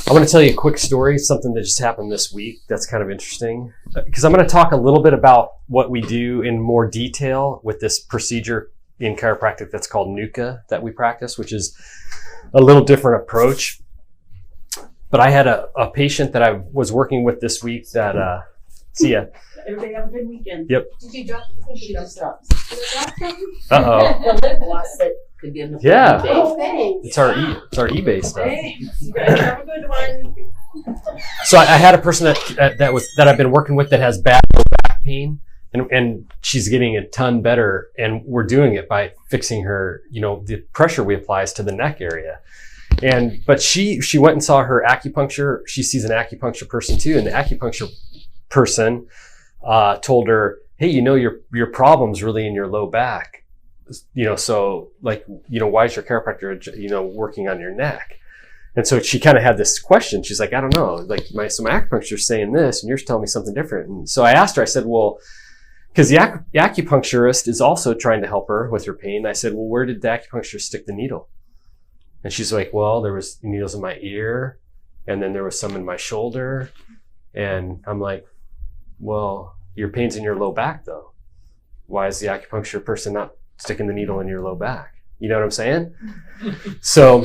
I want to tell you a quick story, something that just happened this week that's kind of interesting. Because I'm going to talk a little bit about what we do in more detail with this procedure in chiropractic that's called NUCA that we practice, which is a little different approach. But I had a patient that I was working with this week that, see ya. Everybody have a good weekend. Yep. Did you drop? I think she just stopped. Uh-oh. The lip gloss that could be in the Yeah. Oh, thanks. It's our eBay stuff. Thanks. You guys have a good one. So I had a person that I've been working with that has bad low back pain, and she's getting a ton better, and we're doing it by fixing her, the pressure we apply is to the neck area. But she went and saw her acupuncture. She sees an acupuncture person too, and the acupuncture person told her, hey, your problem's really in your low back. So why is your chiropractor, working on your neck? And so she kind of had this question. She's like, I don't know, like my acupuncturist saying this and you're telling me something different. And so I asked her, I said, well, because the acupuncturist is also trying to help her with her pain. I said, well, where did the acupuncturist stick the needle? And she's like, well, there was needles in my ear, and then there was some in my shoulder. And I'm like, well, your pain's in your low back though. Why is the acupuncture person not sticking the needle in your low back? You know what I'm saying? So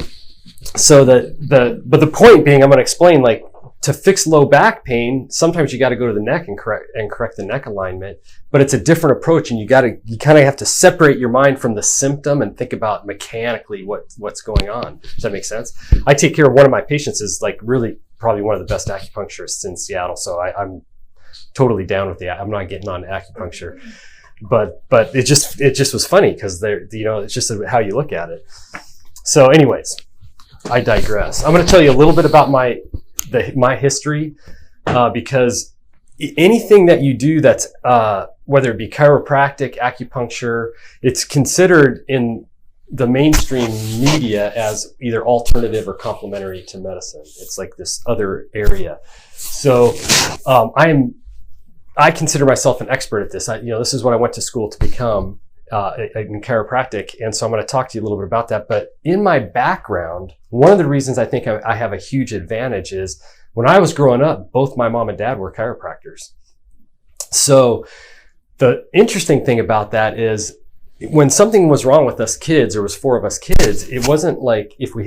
the point being, I'm going to explain, like, to fix low back pain, sometimes you got to go to the neck and correct the neck alignment, but it's a different approach, and you kind of have to separate your mind from the symptom and think about mechanically what's going on. Does that make sense? I take care of one of my patients is like really probably one of the best acupuncturists in Seattle, so I'm totally down with I'm not getting on acupuncture, but it just was funny because it's just how you look at it. So anyways, I digress. I'm going to tell you a little bit about my history, because anything that you do that's whether it be chiropractic, acupuncture, it's considered in the mainstream media as either alternative or complementary to medicine. It's like this other area. So I consider myself an expert at this. This is what I went to school to become in chiropractic, and so I'm going to talk to you a little bit about that. But in my background, one of the reasons I think I have a huge advantage is when I was growing up, both my mom and dad were chiropractors. So the interesting thing about that is when something was wrong with us kids, there was 4 of us kids, it wasn't like if we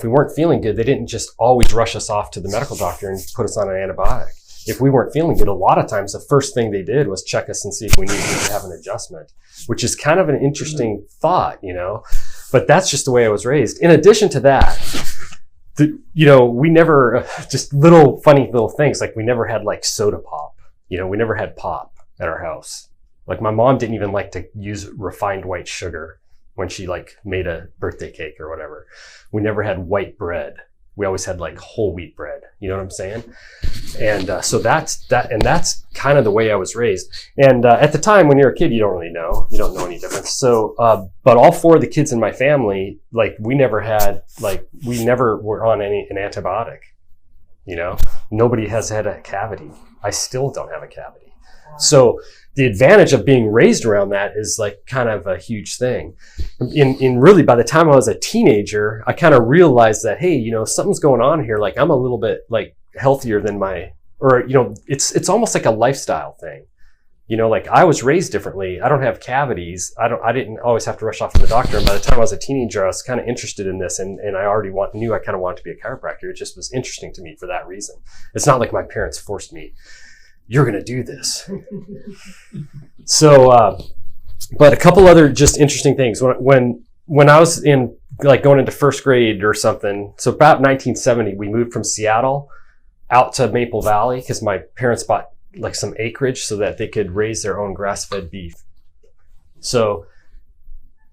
weren't feeling good, they didn't just always rush us off to the medical doctor and put us on an antibiotic. If we weren't feeling good, a lot of times the first thing they did was check us and see if we needed to have an adjustment, which is kind of an interesting thought, but that's just the way I was raised. In addition to that, we never, just funny little things, like we never had like soda pop, we never had pop at our house. Like my mom didn't even like to use refined white sugar when she like made a birthday cake or whatever. We never had white bread. We always had like whole wheat bread. You know what I'm saying? And so that's kind of the way I was raised. And at the time when you're a kid, you don't really know. You don't know any difference. So, but all 4 of the kids in my family, like we never were on an antibiotic. Nobody has had a cavity. I still don't have a cavity. So the advantage of being raised around that is like kind of a huge thing. In really, by the time I was a teenager, I kind of realized that, hey, something's going on here. Like I'm a little bit like healthier than it's almost like a lifestyle thing. Like I was raised differently. I don't have cavities. I didn't always have to rush off to the doctor. And by the time I was a teenager, I was kind of interested in this, and I already knew I kind of wanted to be a chiropractor. It just was interesting to me for that reason. It's not like my parents forced me, you're going to do this. So, but a couple other just interesting things. When I was in like going into first grade or something, so about 1970, we moved from Seattle out to Maple Valley because my parents bought like some acreage so that they could raise their own grass-fed beef. So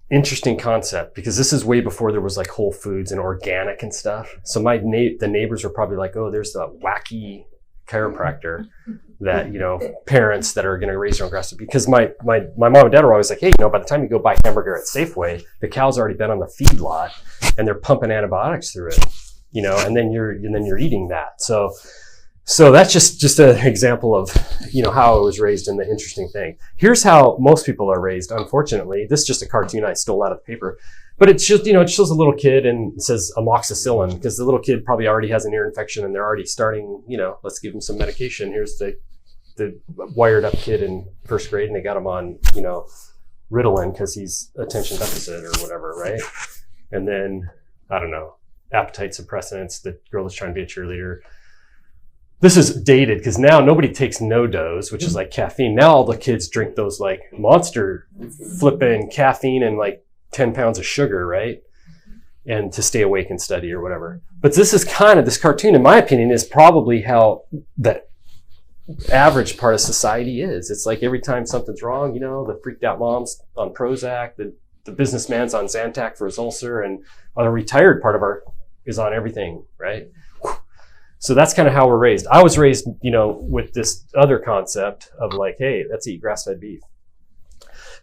interesting concept, because this is way before there was like Whole Foods and organic and stuff. So the neighbors were probably like, oh, there's the wacky chiropractor that, parents that are going to raise their own grass. Because my mom and dad were always like, hey, by the time you go buy hamburger at Safeway, the cow's already been on the feed lot and they're pumping antibiotics through it, and then you're eating that. So that's just an example of, how I was raised, and the interesting thing. Here's how most people are raised, unfortunately. This is just a cartoon I stole out of the paper. But it's just, it shows a little kid and it says amoxicillin because the little kid probably already has an ear infection and they're already starting, let's give him some medication. Here's the wired up kid in first grade and they got him on, Ritalin because he's attention deficit or whatever, right? And then, I don't know, appetite suppressants, the girl that's trying to be a cheerleader. This is dated because now nobody takes no-dose, which is like caffeine. Now all the kids drink those like monster flipping caffeine and like 10 pounds of sugar, right? And to stay awake and study or whatever. But this cartoon, in my opinion, is probably how that average part of society is. It's like every time something's wrong, the freaked out mom's on Prozac, the businessman's on Zantac for his ulcer, and the retired part of is on everything, right? So that's kind of how we're raised. I was raised, with this other concept of like, hey, let's eat grass-fed beef.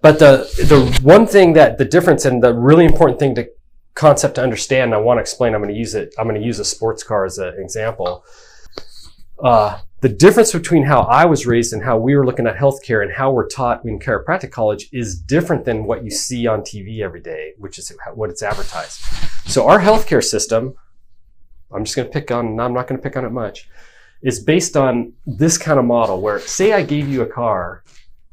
But the one thing that the difference and the really important thing concept to understand, and I want to explain, I'm going to use a sports car as an example. The difference between how I was raised and how we were looking at healthcare and how we're taught in chiropractic college is different than what you see on TV every day, which is what it's advertised. So our healthcare system, I'm not going to pick on it much, is based on this kind of model where, say I gave you a car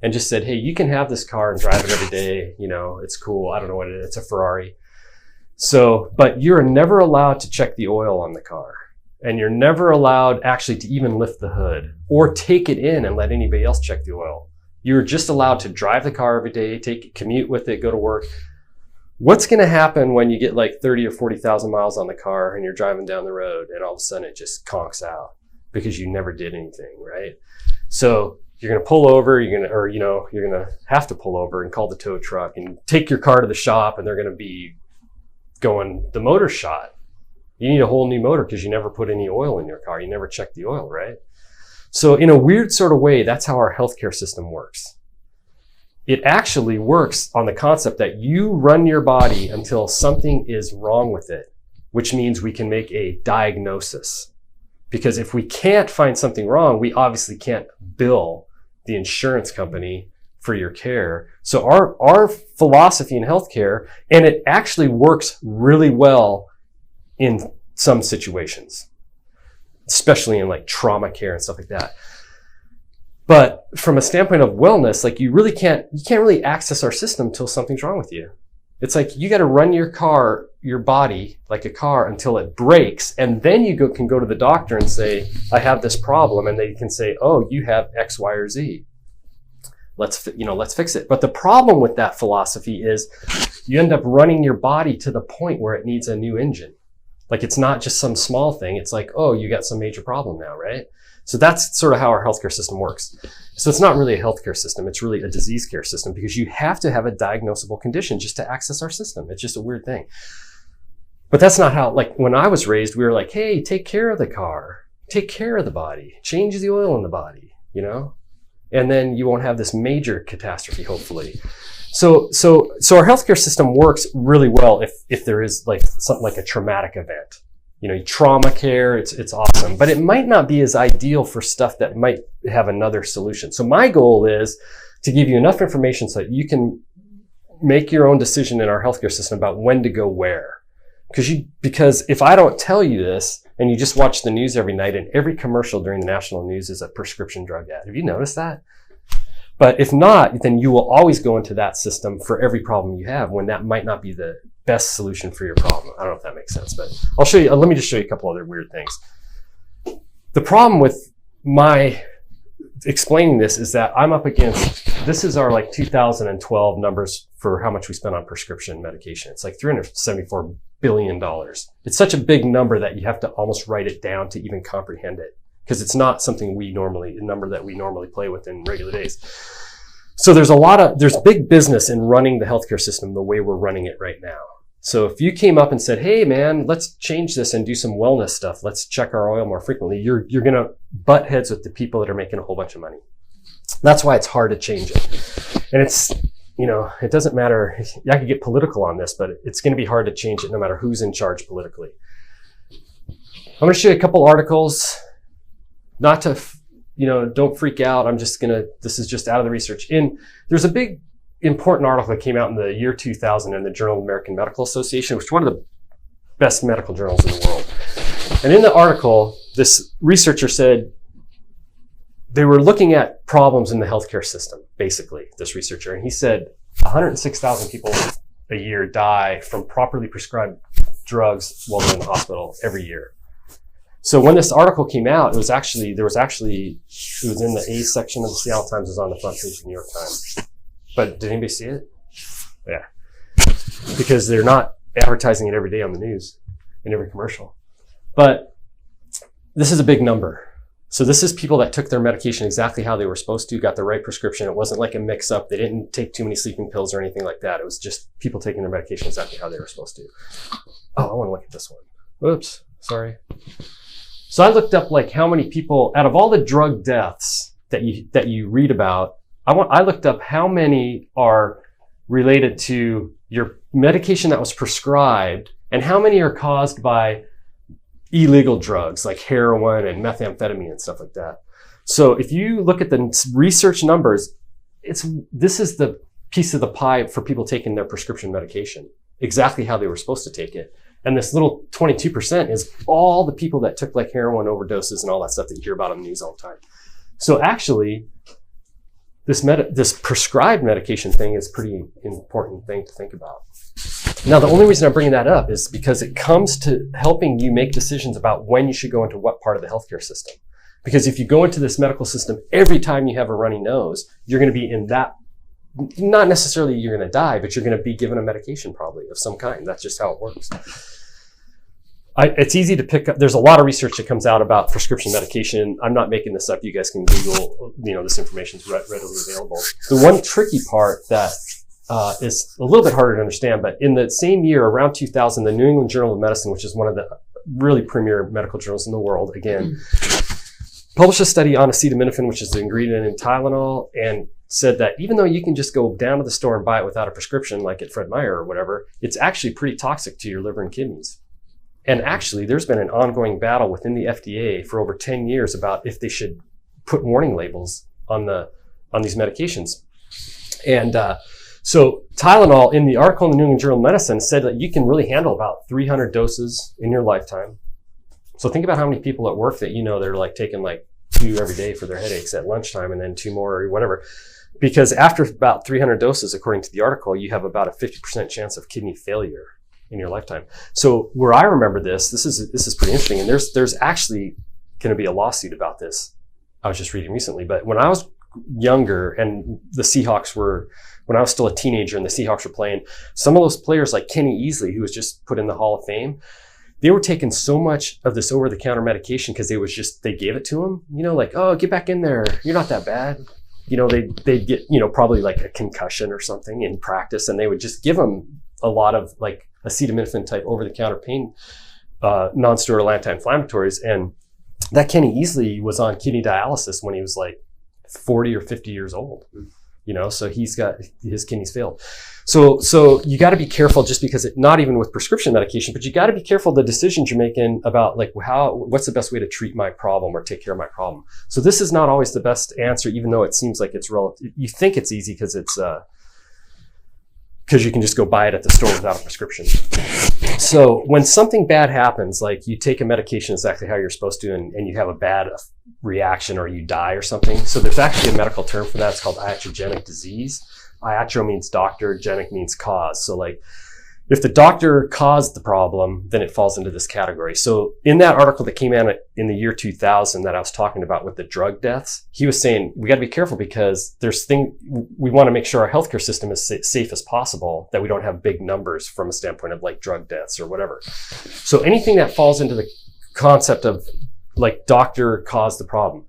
and just said, hey, you can have this car and drive it every day. It's cool. I don't know what it is. It's a Ferrari. So, but you're never allowed to check the oil on the car. And you're never allowed actually to even lift the hood or take it in and let anybody else check the oil. You're just allowed to drive the car every day, commute with it, go to work. What's going to happen when you get like 30 or 40,000 miles on the car and you're driving down the road and all of a sudden it just conks out because you never did anything, right? So you're going to pull over, you're going to have to pull over and call the tow truck and take your car to the shop and they're going to be going, the motor's shot. You need a whole new motor because you never put any oil in your car. You never check the oil, right? So in a weird sort of way, that's how our healthcare system works. It actually works on the concept that you run your body until something is wrong with it, which means we can make a diagnosis. Because if we can't find something wrong, we obviously can't bill the insurance company for your care. So our philosophy in healthcare, and it actually works really well in some situations, especially in like trauma care and stuff like that. But from a standpoint of wellness, like you can't really access our system until something's wrong with you. It's like you got to run your body like a car until it breaks. And then you can go to the doctor and say, I have this problem. And they can say, oh, you have X, Y, or Z. Let's fix it. But the problem with that philosophy is you end up running your body to the point where it needs a new engine. Like it's not just some small thing. It's like, oh, you got some major problem now, right? So that's sort of how our healthcare system works. So it's not really a healthcare system. It's really a disease care system because you have to have a diagnosable condition just to access our system. It's just a weird thing. But that's not how, like when I was raised, we were like, hey, take care of the car, take care of the body, change the oil in the body, and then you won't have this major catastrophe, hopefully. So our healthcare system works really well if there is like something like a traumatic event. Trauma care, it's awesome, but it might not be as ideal for stuff that might have another solution. So my goal is to give you enough information so that you can make your own decision in our healthcare system about when to go where. Because if I don't tell you this and you just watch the news every night and every commercial during the national news is a prescription drug ad. Have you noticed that? But if not, then you will always go into that system for every problem you have when that might not be the best solution for your problem. I don't know if that makes sense, but I'll show you. Let me just show you a couple other weird things. The problem with my explaining this is that I'm up against, this is our like 2012 numbers for how much we spend on prescription medication. It's like $374 billion. It's such a big number that you have to almost write it down to even comprehend it. Because it's not something a number that we normally play with in regular days. So there's big business in running the healthcare system the way we're running it right now. So if you came up and said, hey man, let's change this and do some wellness stuff. Let's check our oil more frequently. You're going to butt heads with the people that are making a whole bunch of money. That's why it's hard to change it. And it's, it doesn't matter. I could get political on this, but it's going to be hard to change it no matter who's in charge politically. I'm going to show you a couple articles. Not to, don't freak out. This is just out of the research. There's a big important article that came out in the year 2000 in the Journal of the American Medical Association, which is one of the best medical journals in the world. And in the article, this researcher said they were looking at problems in the healthcare system, basically, this researcher. And he said 106,000 people a year die from properly prescribed drugs while they're in the hospital every year. So when this article came out, it was in the A section of the Seattle Times, it was on the front page of the New York Times. But did anybody see it? Yeah. Because they're not advertising it every day on the news, in every commercial. But this is a big number. So this is people that took their medication exactly how they were supposed to, got the right prescription. It wasn't like a mix-up. They didn't take too many sleeping pills or anything like that. It was just people taking their medication exactly how they were supposed to. Oh, I want to look at this one. Oops, sorry. So I looked up like how many people, out of all the drug deaths that you read about, I looked up how many are related to your medication that was prescribed and how many are caused by illegal drugs like heroin and methamphetamine and stuff like that. So if you look at the research numbers, this is the piece of the pie for people taking their prescription medication, exactly how they were supposed to take it. And this little 22% is all the people that took like heroin overdoses and all that stuff that you hear about on the news all the time. So actually, this prescribed medication thing is a pretty important thing to think about. Now, the only reason I'm bringing that up is because it comes to helping you make decisions about when you should go into what part of the healthcare system. Because if you go into this medical system every time you have a runny nose, you're going to be in that, not necessarily you're going to die, but you're going to be given a medication probably of some kind. That's just how it works. It's easy to pick up. There's a lot of research that comes out about prescription medication. I'm not making this up. You guys can Google, this information is readily available. The one tricky part that is a little bit harder to understand, but in the same year, around 2000, the New England Journal of Medicine, which is one of the really premier medical journals in the world, again, published a study on acetaminophen, which is the ingredient in Tylenol, and said that even though you can just go down to the store and buy it without a prescription, like at Fred Meyer or whatever, it's actually pretty toxic to your liver and kidneys. And actually, there's been an ongoing battle within the FDA for over 10 years about if they should put warning labels on these medications. And so Tylenol, in the article in the New England Journal of Medicine, said that you can really handle about 300 doses in your lifetime. So think about how many people at work that they're like taking like 2 every day for their headaches at lunchtime and then 2 more or whatever. Because after about 300 doses, according to the article, you have about a 50% chance of kidney failure in your lifetime. So where I remember this is pretty interesting. And there's actually going to be a lawsuit about this. I was just reading recently, but when I was younger and when I was still a teenager and the Seahawks were playing, some of those players like Kenny Easley, who was just put in the Hall of Fame, they were taking so much of this over-the-counter medication because they gave it to them, like, oh, get back in there. You're not that bad. They'd get, probably like a concussion or something in practice, and they would just give them a lot of like acetaminophen type over-the-counter pain, non-steroidal anti-inflammatories. And that Kenny Easley was on kidney dialysis when he was like 40 or 50 years old, so he's got his kidneys failed. So you got to be careful, just because not even with prescription medication, but you got to be careful the decisions you're making about like what's the best way to treat my problem or take care of my problem. So this is not always the best answer, even though it seems like it's relative. You think it's easy because you can just go buy it at the store without a prescription. So when something bad happens, like you take a medication exactly how you're supposed to and you have a bad reaction or you die or something. So there's actually a medical term for that. It's called iatrogenic disease. Iatro means doctor, genic means cause. So like if the doctor caused the problem, then it falls into this category. So in that article that came out in the year 2000 that I was talking about with the drug deaths, he was saying we got to be careful because we want to make sure our healthcare system is safe as possible, that we don't have big numbers from a standpoint of like drug deaths or whatever. So anything that falls into the concept of like doctor caused the problem.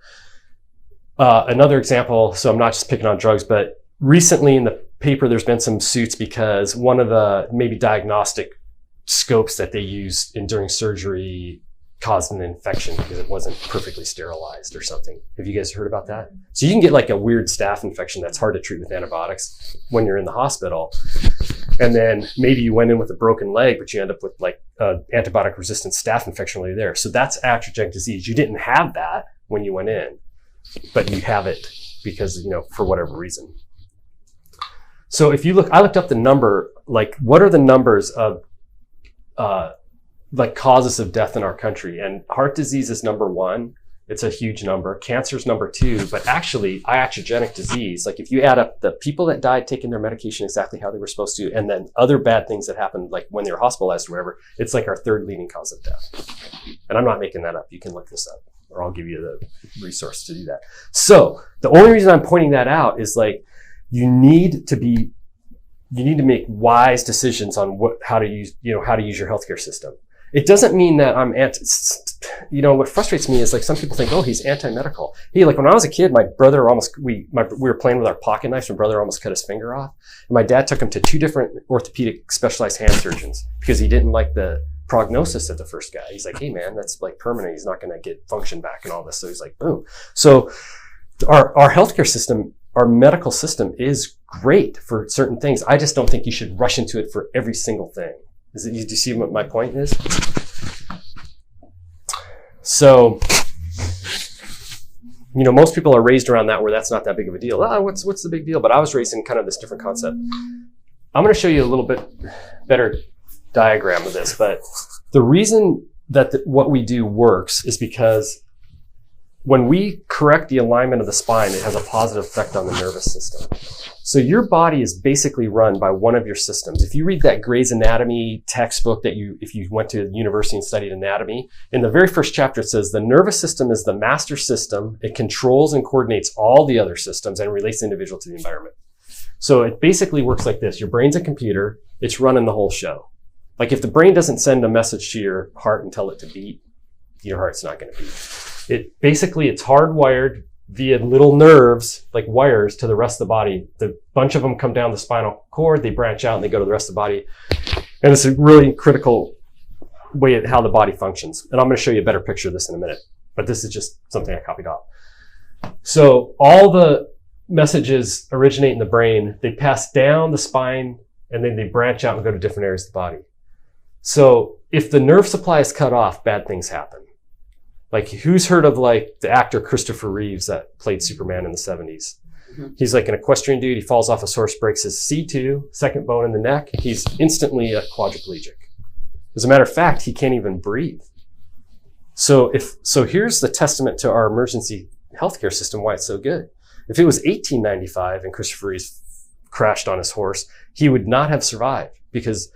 Another example, so I'm not just picking on drugs, but recently in the paper, there's been some suits because one of the maybe diagnostic scopes that they used during surgery caused an infection because it wasn't perfectly sterilized or something. Have you guys heard about that? So you can get like a weird staph infection that's hard to treat with antibiotics when you're in the hospital. And then maybe you went in with a broken leg, but you end up with like antibiotic resistant staph infection while you're there. So that's iatrogenic disease. You didn't have that when you went in, but you have it because, for whatever reason. So if you look, I looked up the number, like what are the numbers of like causes of death in our country? And heart disease is number one. It's a huge number. Cancer is number two, but actually iatrogenic disease, like if you add up the people that died taking their medication exactly how they were supposed to, and then other bad things that happened, like when they were hospitalized or whatever, it's like our third leading cause of death. And I'm not making that up. You can look this up, or I'll give you the resource to do that. So the only reason I'm pointing that out is like, you need to make wise decisions on how to use your healthcare system. It doesn't mean that I'm what frustrates me is like some people think, oh, he's anti-medical. Hey, like when I was a kid, my brother we were playing with our pocket knives. My brother almost cut his finger off. And my dad took him to 2 different orthopedic specialized hand surgeons because he didn't like the prognosis of the first guy. He's like, hey man, that's like permanent. He's not going to get function back and all this. So he's like, boom. So our healthcare system, our medical system is great for certain things. I just don't think you should rush into it for every single thing. Do you see what my point is? So, most people are raised around that where that's not that big of a deal. What's the big deal? But I was raised in kind of this different concept. I'm going to show you a little bit better diagram of this, but the reason that what we do works is because when we correct the alignment of the spine, it has a positive effect on the nervous system. So your body is basically run by one of your systems. If you read that Gray's Anatomy textbook if you went to university and studied anatomy, in the very first chapter it says the nervous system is the master system. It controls and coordinates all the other systems and relates the individual to the environment. So it basically works like this. Your brain's a computer. It's running the whole show. Like if the brain doesn't send a message to your heart and tell it to beat, your heart's not going to beat. It's hardwired via little nerves, like wires, to the rest of the body. The bunch of them come down the spinal cord, they branch out and they go to the rest of the body. And it's a really critical way of how the body functions. And I'm going to show you a better picture of this in a minute, but this is just something I copied off. So all the messages originate in the brain, they pass down the spine, and then they branch out and go to different areas of the body. So if the nerve supply is cut off, bad things happen. Like who's heard of like the actor Christopher Reeves that played Superman in the 70s? Mm-hmm. He's like an equestrian dude. He falls off his horse, breaks his C2, second bone in the neck. He's instantly a quadriplegic. As a matter of fact, he can't even breathe. So here's the testament to our emergency healthcare system, why it's so good. If it was 1895 and Christopher Reeves crashed on his horse, he would not have survived because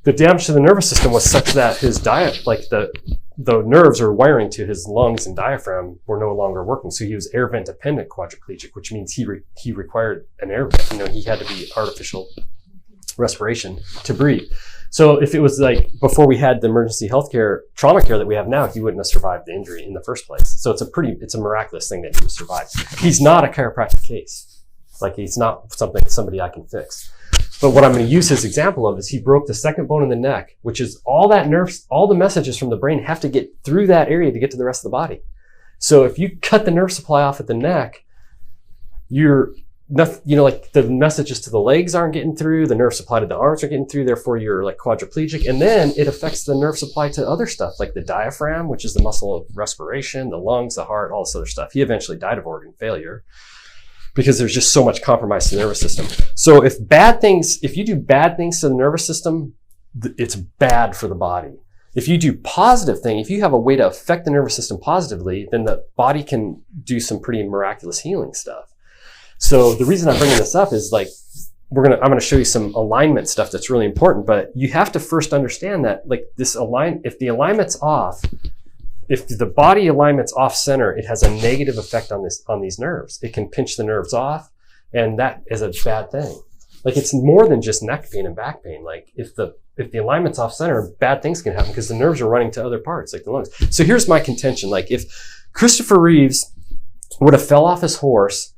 the damage to the nervous system was such that his the nerves or wiring to his lungs and diaphragm were no longer working. So he was air vent dependent quadriplegic, which means he required an air vent. He had to be artificial respiration to breathe. So if it was like before we had the emergency healthcare trauma care that we have now, he wouldn't have survived the injury in the first place. So it's a miraculous thing that he would survive. He's not a chiropractic case. Like he's not somebody I can fix. But what I'm going to use his example of is he broke the second bone in the neck, which is all that nerves, all the messages from the brain have to get through that area to get to the rest of the body. So if you cut the nerve supply off at the neck, like the messages to the legs aren't getting through, the nerve supply to the arms are getting through, therefore you're like quadriplegic. And then it affects the nerve supply to other stuff like the diaphragm, which is the muscle of respiration, the lungs, the heart, all this other stuff. He eventually died of organ failure, because there's just so much compromise to the nervous system. So if you do bad things to the nervous system, it's bad for the body. If you do positive things, if you have a way to affect the nervous system positively, then the body can do some pretty miraculous healing stuff. So the reason I'm bringing this up is like, I'm going to show you some alignment stuff that's really important, but you have to first understand that like if the alignment's off, if the body alignment's off center, it has a negative effect on these nerves. It can pinch the nerves off, and that is a bad thing. Like it's more than just neck pain and back pain. Like if the alignment's off center, bad things can happen because the nerves are running to other parts, like the lungs. So here's my contention. Like if Christopher Reeves would have fell off his horse,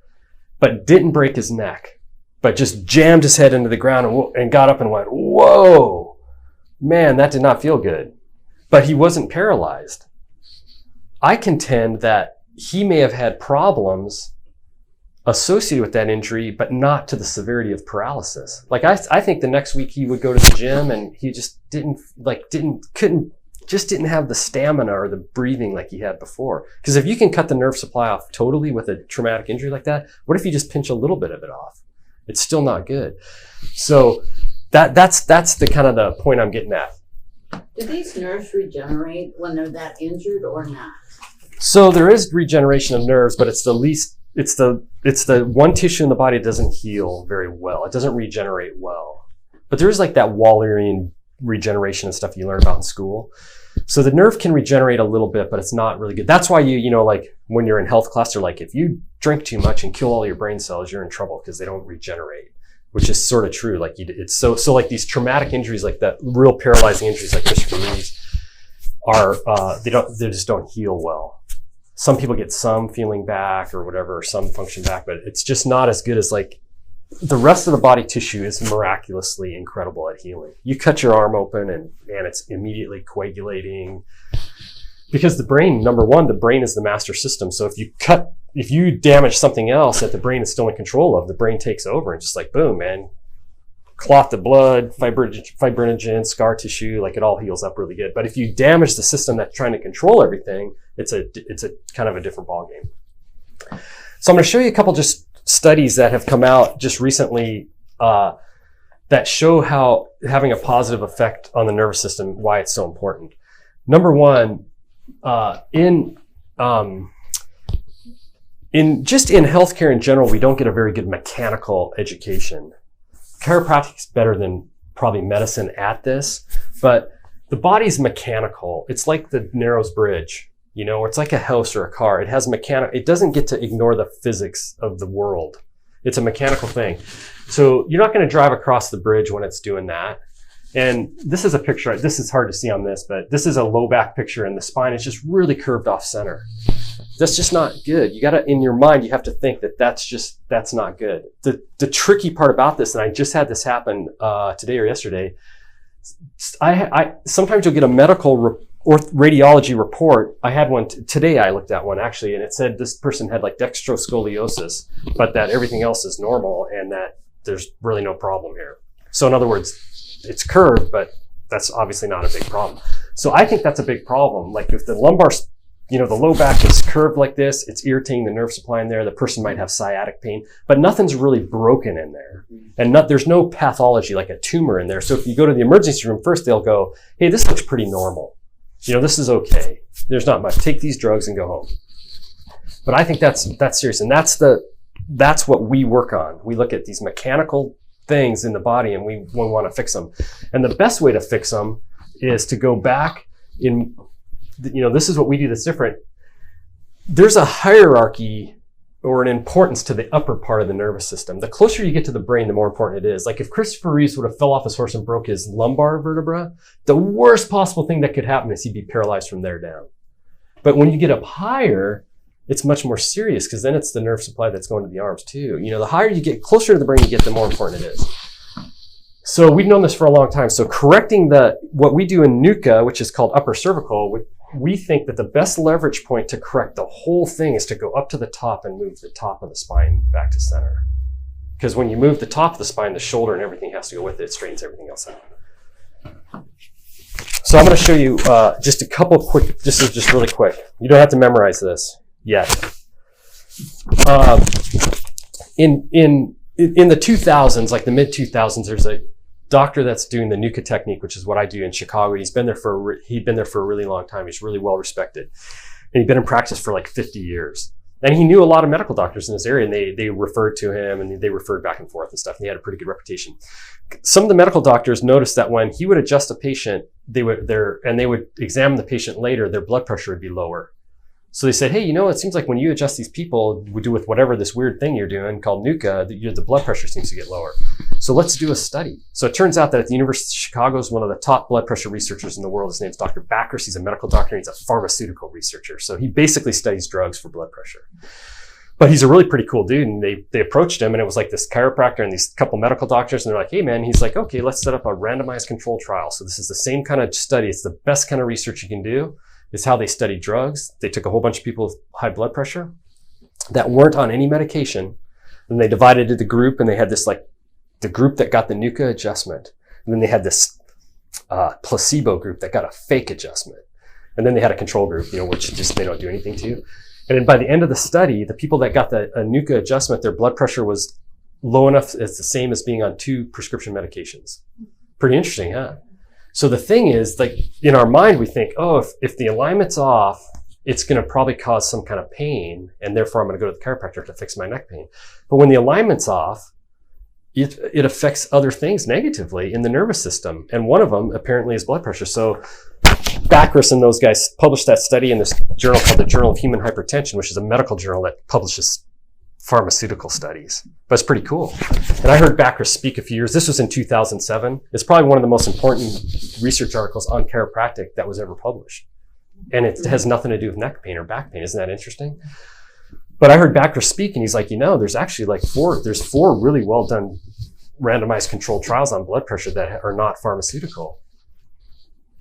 but didn't break his neck, but just jammed his head into the ground and got up and went, whoa, man, that did not feel good. But he wasn't paralyzed. I contend that he may have had problems associated with that injury, but not to the severity of paralysis. Like I think the next week he would go to the gym and he just didn't have the stamina or the breathing like he had before. Because if you can cut the nerve supply off totally with a traumatic injury like that, what if you just pinch a little bit of it off? It's still not good. So that's the kind of the point I'm getting at. Do these nerves regenerate when they're that injured or not? So there is regeneration of nerves, but it's the one tissue in the body that doesn't heal very well. It doesn't regenerate well. But there is like that Wallerian regeneration and stuff you learn about in school. So the nerve can regenerate a little bit, but it's not really good. That's why you know, like when you're in health class, they're like, if you drink too much and kill all your brain cells, you're in trouble because they don't regenerate, which is sort of true. Like it's so like these traumatic injuries, like that real paralyzing injuries like Christopher Reeve's are, they just don't heal well. Some people get some feeling back or whatever, or some function back, but it's just not as good as like the rest of the body tissue is miraculously incredible at healing. You cut your arm open and it's immediately coagulating because the brain, number one, the brain is the master system. So if you damage something else that the brain is still in control of, the brain takes over and just like, boom, man, clot the blood, fibrinogen, scar tissue, like it all heals up really good. But if you damage the system that's trying to control everything, it's a kind of a different ballgame. So I'm going to show you a couple just studies that have come out just recently that show how having a positive effect on the nervous system, why it's so important. Number one, in healthcare in general, we don't get a very good mechanical education. Chiropractic is better than probably medicine at this, but the body's mechanical. It's like the Narrows Bridge. You know, it's like a house or a car. It has it doesn't get to ignore the physics of the world. It's a mechanical thing. So you're not going to drive across the bridge when it's doing that. And this is a picture, this is hard to see on this, but this is a low back picture and the spine is just really curved off center. That's just not good. You got to, in your mind, you have to think that that's not good. The tricky part about this, and I just had this happen today or yesterday, I sometimes you'll get a medical or radiology report. I had one today. I looked at one actually, and it said this person had like dextroscoliosis, but that everything else is normal and that there's really no problem here. So in other words, it's curved, but that's obviously not a big problem. So I think that's a big problem. Like if the lumbar, the low back is curved like this, it's irritating the nerve supply in there. The person might have sciatic pain, but nothing's really broken in there. And there's no pathology like a tumor in there. So if you go to the emergency room first, they'll go, hey, this looks pretty normal. This is okay. There's not much. Take these drugs and go home. But I think that's serious. And that's what we work on. We look at these mechanical things in the body and we want to fix them. And the best way to fix them is to go back in, this is what we do that's different. There's a hierarchy or an importance to the upper part of the nervous system. The closer you get to the brain, the more important it is. Like if Christopher Reeves would have fell off his horse and broke his lumbar vertebra, the worst possible thing that could happen is he'd be paralyzed from there down. But when you get up higher, it's much more serious because then it's the nerve supply that's going to the arms too. The higher you get, closer to the brain you get, the more important it is. So we've known this for a long time. So correcting what we do in NUCA, which is called upper cervical, we think that the best leverage point to correct the whole thing is to go up to the top and move the top of the spine back to center. Because when you move the top of the spine, the shoulder and everything has to go with it. It straightens everything else out. So I'm going to show you just a couple quick, this is just really quick. You don't have to memorize this yet. In the 2000s, like the mid 2000s, there's a doctor that's doing the NUCA technique, which is what I do in Chicago. He'd been there for a really long time. He's really well respected. And he'd been in practice for like 50 years. And he knew a lot of medical doctors in this area and they referred to him and they referred back and forth and stuff. And he had a pretty good reputation. Some of the medical doctors noticed that when he would adjust a patient, they would examine the patient later, their blood pressure would be lower. So they said, hey, it seems like when you adjust these people, we do with whatever this weird thing you're doing called NUCA, the blood pressure seems to get lower. So let's do a study. So it turns out that at the University of Chicago is one of the top blood pressure researchers in the world. His name's Dr. Backers. He's a medical doctor. And he's a pharmaceutical researcher. So he basically studies drugs for blood pressure. But he's a really pretty cool dude. And they approached him and it was like this chiropractor and these couple medical doctors. And they're like, hey man, he's like, okay, let's set up a randomized control trial. So this is the same kind of study. It's the best kind of research you can do. Is how they study drugs. They took a whole bunch of people with high blood pressure that weren't on any medication, and they divided into the group, and they had this like the group that got the NUCA adjustment, and then they had this placebo group that got a fake adjustment, and then they had a control group, which just they don't do anything to. And then by the end of the study, the people that got the NUCA adjustment, their blood pressure was low enough, it's the same as being on 2 prescription medications. Pretty interesting, huh? So the thing is, like, in our mind, we think, oh, if the alignment's off, it's going to probably cause some kind of pain, and therefore I'm going to go to the chiropractor to fix my neck pain. But when the alignment's off, it affects other things negatively in the nervous system. And one of them apparently is blood pressure. So Backrus and those guys published that study in this journal called the Journal of Human Hypertension, which is a medical journal that publishes pharmaceutical studies. But it's pretty cool. And I heard Backrus speak a few years. This was in 2007. It's probably one of the most important research articles on chiropractic that was ever published. And it has nothing to do with neck pain or back pain. Isn't that interesting? But I heard Backrus speak, and he's like, there's actually like 4 really well done randomized controlled trials on blood pressure that are not pharmaceutical.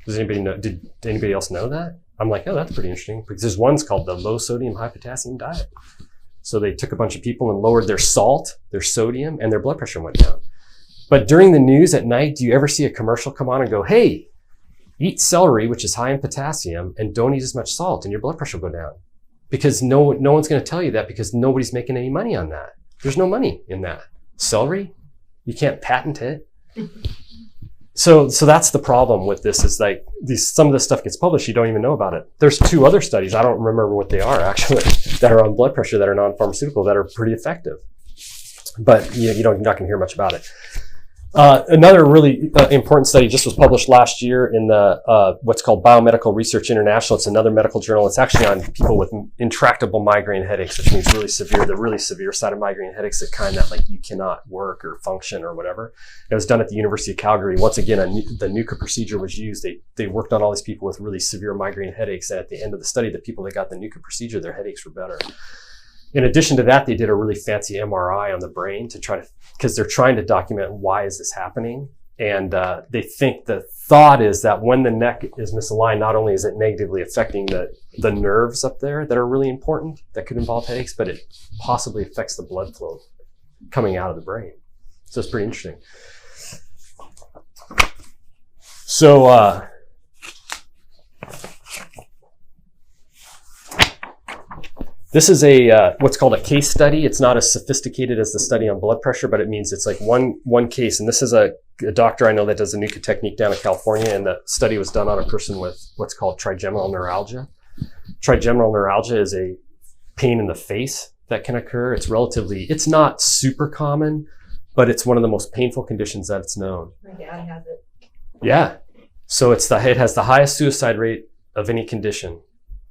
Does anybody know? Did anybody else know that? I'm like, oh, that's pretty interesting, because there's one's called the low sodium, high potassium diet. So they took a bunch of people and lowered their salt, their sodium, and their blood pressure went down. But during the news at night, do you ever see a commercial come on and go, hey, eat celery, which is high in potassium, and don't eat as much salt, and your blood pressure will go down? Because no one's going to tell you that, because nobody's making any money on that. There's no money in that. Celery, you can't patent it. So that's the problem with this, is like some of this stuff gets published, you don't even know about it. There's 2 other studies, I don't remember what they are actually, that are on blood pressure that are non-pharmaceutical that are pretty effective. But you're not going to hear much about it. Another really important study just was published last year in the what's called Biomedical Research International. It's another medical journal. It's actually on people with intractable migraine headaches, which means the really severe side of migraine headaches, the kind that like you cannot work or function or whatever. It was done at the University of Calgary. Once again, the NUCA procedure was used. They worked on all these people with really severe migraine headaches, and at the end of the study, the people that got the NUCA procedure, their headaches were better. In addition to that, they did a really fancy MRI on the brain because they're trying to document why is this happening. And they think the thought is that when the neck is misaligned, not only is it negatively affecting the nerves up there that are really important, that could involve headaches, but it possibly affects the blood flow coming out of the brain. So it's pretty interesting. So, this is what's called a case study. It's not as sophisticated as the study on blood pressure, but it means it's like one case. And this is a doctor I know that does a NUCA technique down in California, and the study was done on a person with what's called trigeminal neuralgia. Trigeminal neuralgia is a pain in the face that can occur. It's not super common, but it's one of the most painful conditions that it's known. My dad has it. Yeah. So it has the highest suicide rate of any condition.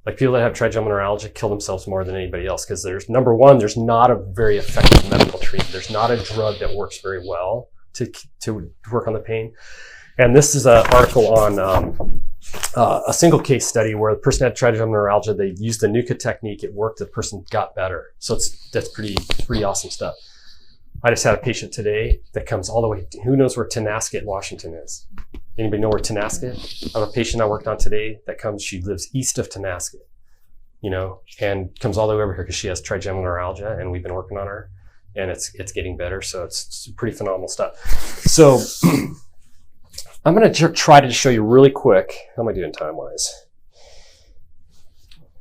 Like people that have trigeminal neuralgia kill themselves more than anybody else, because there's not a very effective medical treatment. There's not a drug that works very well to work on the pain. And this is an article on a single case study where the person had trigeminal neuralgia. They used the NUCA technique. It worked. The person got better. So that's pretty awesome stuff. I just had a patient today that comes all the way. Who knows where Tonasket, Washington is? Anybody know where Tonasket? I have a patient I worked on today that comes. She lives east of Tonasket, and comes all the way over here because she has trigeminal neuralgia, and we've been working on her, and it's getting better. So it's pretty phenomenal stuff. So I'm going to try to show you really quick. How am I doing time wise?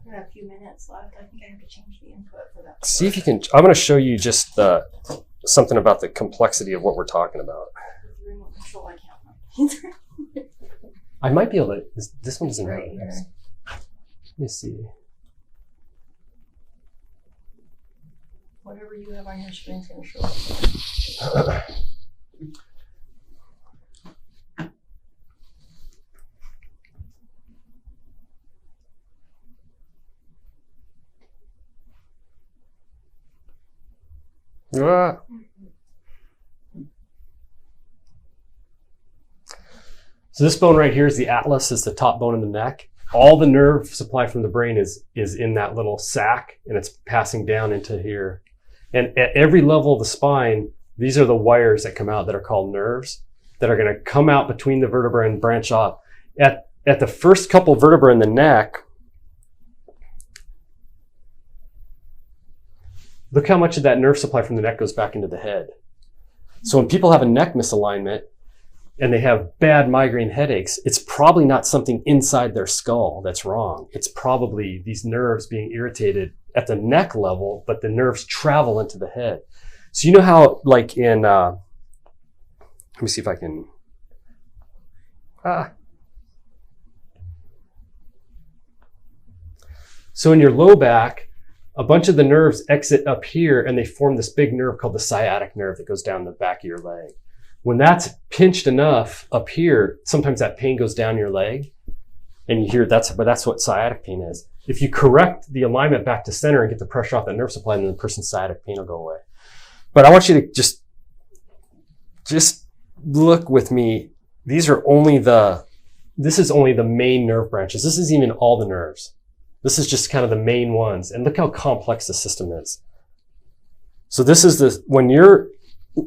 We have a few minutes left. I think I have to change the input for that. See if you can. I'm going to show you just something about the complexity of what we're talking about. Remote control, I can't. I might be able to. This one doesn't have it. Let me see. Whatever you have on your screen is going to show up. Ah. So this bone right here is the atlas, is the top bone in the neck. All the nerve supply from the brain is in that little sac, and it's passing down into here. And at every level of the spine, these are the wires that come out that are called nerves that are going to come out between the vertebrae and branch off. At the first couple vertebrae in the neck, look how much of that nerve supply from the neck goes back into the head. So when people have a neck misalignment and they have bad migraine headaches, it's probably not something inside their skull that's wrong. It's probably these nerves being irritated at the neck level, but the nerves travel into the head. So you know how like in, let me see if I can, so in your low back, a bunch of the nerves exit up here and they form this big nerve called the sciatic nerve that goes down the back of your leg. When that's pinched enough up here, sometimes that pain goes down your leg and you hear that's what sciatic pain is. If you correct the alignment back to center and get the pressure off that nerve supply, then the person's sciatic pain will go away. But I want you to just look with me. This is only the main nerve branches. This isn't even all the nerves. This is just kind of the main ones. And look how complex the system is. So this is when your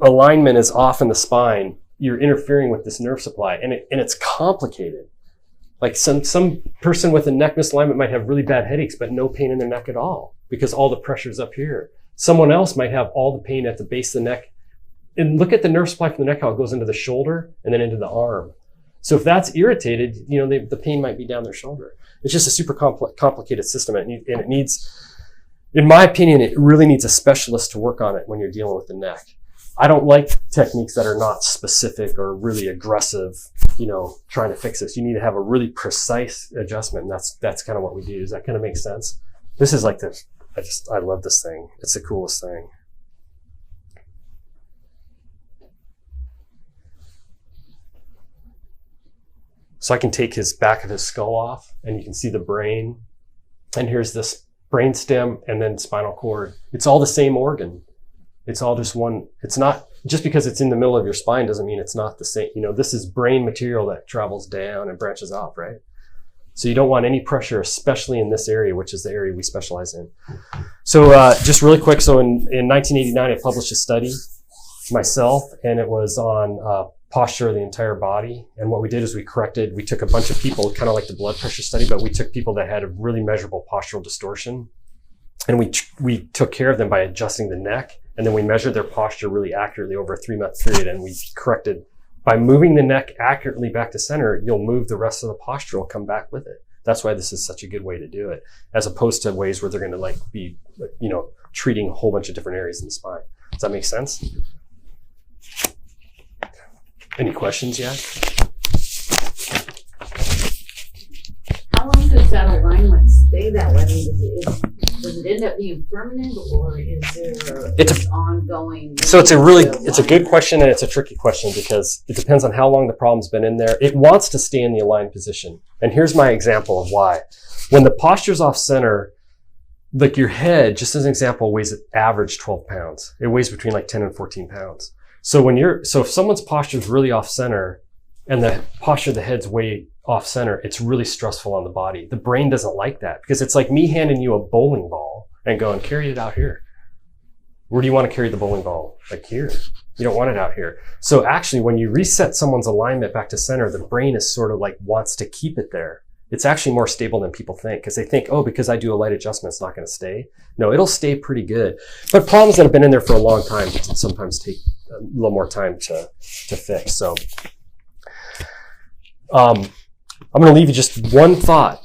alignment is off in the spine, you're interfering with this nerve supply and it's complicated. Like some person with a neck misalignment might have really bad headaches, but no pain in their neck at all because all the pressure's up here. Someone else might have all the pain at the base of the neck. And look at the nerve supply from the neck, how it goes into the shoulder and then into the arm. So if that's irritated, the pain might be down their shoulder. It's just a super complicated system, and it needs, in my opinion, it really needs a specialist to work on it when you're dealing with the neck. I don't like techniques that are not specific or really aggressive, trying to fix this. You need to have a really precise adjustment, and that's kind of what we do. Does that kind of make sense? This is like this. I love this thing. It's the coolest thing. So I can take his back of his skull off and you can see the brain. And here's this brain stem and then spinal cord. It's all the same organ. It's all just one. It's not, just because it's in the middle of your spine doesn't mean it's not the same. This is brain material that travels down and branches off, right? So you don't want any pressure, especially in this area, which is the area we specialize in. So just really quick. So in 1989, I published a study myself, and it was on posture of the entire body. And what we did is we took a bunch of people, kind of like the blood pressure study, but we took people that had a really measurable postural distortion. And we took care of them by adjusting the neck. And then we measured their posture really accurately over a 3-month period. And we corrected, by moving the neck accurately back to center, you'll move the rest of the posture will come back with it. That's why this is such a good way to do it, as opposed to ways where they're going to be, treating a whole bunch of different areas in the spine. Does that make sense? Any questions yet? How long does that alignment stay that way? Does it end up being permanent, or is there It's ongoing? So it's a good question, and it's a tricky question because it depends on how long the problem's been in there. It wants to stay in the aligned position. And here's my example of why. When the posture's off center, like your head, just as an example, weighs average 12 pounds. It weighs between like 10 and 14 pounds. So if someone's posture is really off center and the posture of the head's way off center, it's really stressful on the body. The brain doesn't like that because it's like me handing you a bowling ball and going, carry it out here. Where do you want to carry the bowling ball? Like here. You don't want it out here. So actually, when you reset someone's alignment back to center, the brain is sort of like wants to keep it there. It's actually more stable than people think because they think, because I do a light adjustment, it's not going to stay. No, it'll stay pretty good. But problems that have been in there for a long time sometimes take a little more time to fix. So I'm going to leave you just one thought,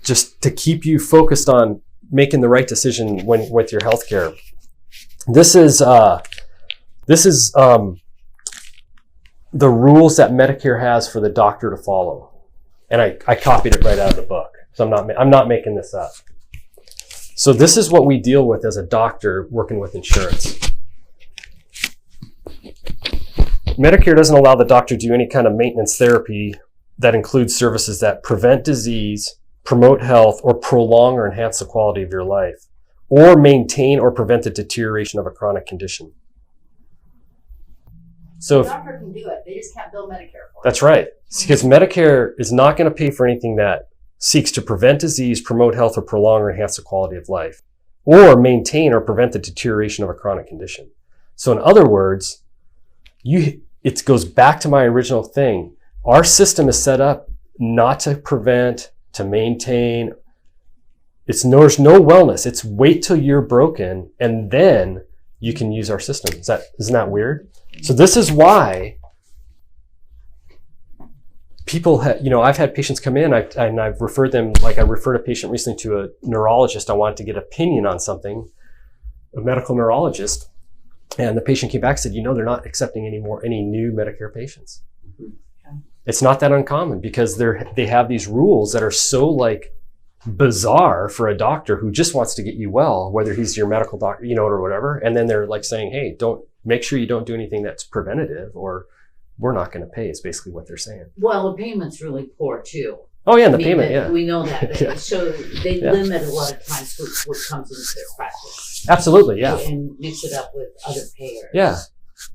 just to keep you focused on making the right decision with your healthcare. This is the rules that Medicare has for the doctor to follow. And I copied it right out of the book. So I'm not making this up. So this is what we deal with as a doctor working with insurance. Medicare doesn't allow the doctor to do any kind of maintenance therapy that includes services that prevent disease, promote health, or prolong or enhance the quality of your life, or maintain or prevent the deterioration of a chronic condition. So The doctor can do it. They just can't bill Medicare for it. That's right. Because Medicare is not going to pay for anything that seeks to prevent disease, promote health, or prolong or enhance the quality of life, or maintain or prevent the deterioration of a chronic condition. So in other words, it goes back to my original thing. Our system is set up not to prevent, to maintain. There's no wellness. It's wait till you're broken and then you can use our system. Isn't that weird? So this is why people I've had patients come in and I've referred them, like I referred a patient recently to a neurologist. I wanted to get opinion on something, a medical neurologist. And the patient came back and said, they're not accepting any new Medicare patients. It's not that uncommon because they have these rules that are so like bizarre for a doctor who just wants to get you well, whether he's your medical doctor, or whatever. And then they're like saying, hey, make sure you don't do anything that's preventative or we're not going to pay is basically what they're saying. Well, the payment's really poor too. Oh yeah, and the payment, yeah. We know that. Yeah. So they limit a lot of times what comes into their practice. Absolutely, yeah. And mix it up with other payers. Yeah.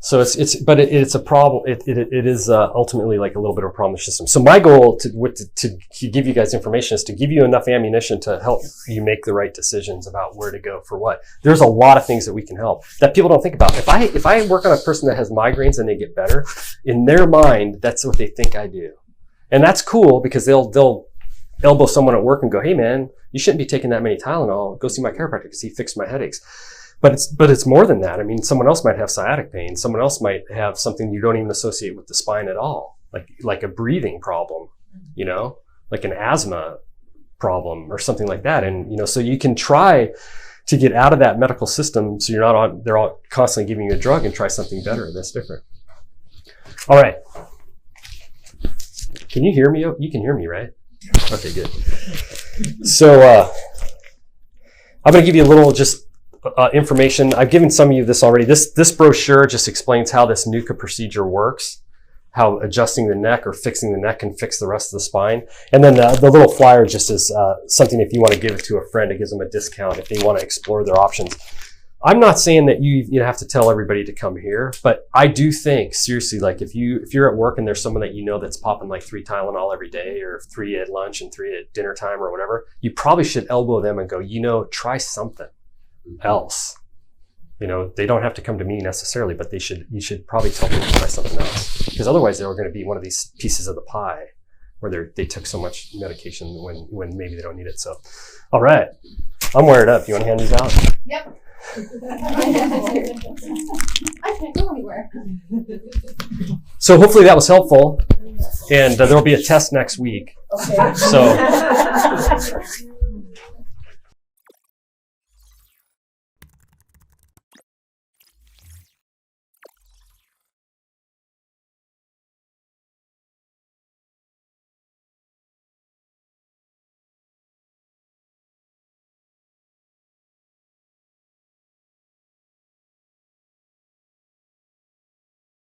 So it's a problem. It is ultimately like a little bit of a problem with the system. So my goal to give you guys information is to give you enough ammunition to help you make the right decisions about where to go for what. There's a lot of things that we can help that people don't think about. If I work on a person that has migraines and they get better, in their mind, that's what they think I do. And that's cool because they'll elbow someone at work and go, hey man, you shouldn't be taking that many Tylenol. Go see my chiropractor because he fixed my headaches. But it's more than that. I mean, someone else might have sciatic pain. Someone else might have something you don't even associate with the spine at all, like a breathing problem, like an asthma problem or something like that. And so you can try to get out of that medical system so they're all constantly giving you a drug and try something better that's different. All right. Can you hear me? You can hear me, right? Okay, good. So I'm going to give you a little just information. I've given some of you this already. This brochure just explains how this NUCA procedure works, how adjusting the neck or fixing the neck can fix the rest of the spine. And then the little flyer just is something if you want to give it to a friend, it gives them a discount if they want to explore their options. I'm not saying that you have to tell everybody to come here, but I do think seriously, like if you're at work and there's someone that that's popping like 3 Tylenol every day or 3 at lunch and 3 at dinner time or whatever, you probably should elbow them and go, try something else. They don't have to come to me necessarily, but you should probably tell them to try something else because otherwise they're going to be one of these pieces of the pie where they took so much medication when maybe they don't need it. So, all right, I'm wired up. You want to hand these out? Yep. I can't go anywhere. So hopefully that was helpful, and there'll be a test next week. Okay. So